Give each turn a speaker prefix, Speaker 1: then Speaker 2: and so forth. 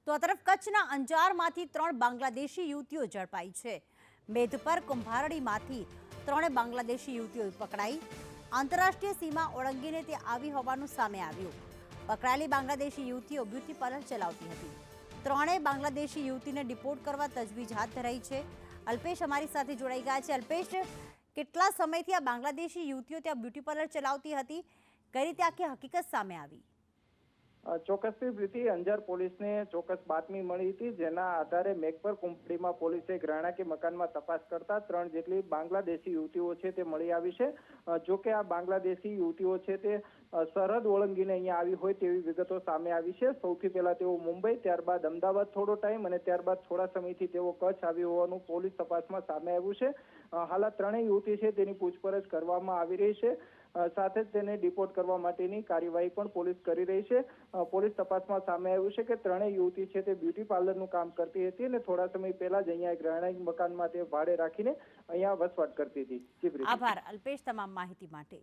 Speaker 1: તો આ તરફ કચ્છના અંજારમાંથી 3 બાંગ્લાદેશી યુવતીઓ ઝડપાઈ છે। મેધપર કુંભારડીમાંથી 3 બાંગ્લાદેશી યુવતીઓ પકડાઈ। આંતરરાષ્ટ્રીય સીમા ઓળંગીને તે આવી હોવાનું સામે આવ્યું। પકડાયેલી બાંગ્લાદેશી યુવતીઓ બ્યુટી પાર્લર ચલાવતી હતી। 3 બાંગ્લાદેશી યુવતીને ડિપોર્ટ કરવા તજવીજ હાથ ધરાઈ છે। અલ્પેશ અમારી સાથે જોડાઈ ગયા છે। અલ્પેશ, કેટલા સમયથી આ બાંગ્લાદેશી યુવતીઓ ત્યાં બ્યુટી પાર્લર ચલાવતી હતી? કઈ રીતે આખી હકીકત સામે આવી?
Speaker 2: ચોક્કસથી પ્રીતિ, અંજાર પોલીસને ચોક્કસ બાતમી મળી હતી, જેના આધારે મેઘપર કુંપડીમાં પોલીસે ગ્રાણાકી મકાનમાં તપાસ કરતા 3 જેટલી બાંગ્લાદેશી યુવતીઓ છે તે મળી આવી છે। જો કે આ બાંગ્લાદેશી યુવતીઓ છે તે સરહદ ઓળંગીને અહીંયા આવી હોય તેવી વિગતો સામે આવી છે। સૌથી પહેલા તેઓ મુંબઈ, ત્યારબાદ અમદાવાદ થોડો ટાઈમ અને ત્યારબાદ થોડા સમયથી તેઓ કચ્છ આવી હોવાનું પોલીસ તપાસમાં સામે આવ્યું છે। હાલ આ 3 યુવતી છે તેની પૂછપરછ કરવામાં આવી રહી છે। સાથે જ તેને ડિપોર્ટ કરવા માટેની કાર્યવાહી પણ પોલીસ કરી રહી છે। પોલીસ તપાસમાં સામે આવ્યું છે કે 3 યુવતી છે તે બ્યુટી પાર્લરનું કામ કરતી હતી અને થોડા સમય પહેલા જ અહીંયા એક રહેણાંક મકાનમાં તે ભાડે રાખીને અહીંયા વસવાટ કરતી હતી।
Speaker 1: આભાર અલ્પેશ તમામ માહિતી માટે।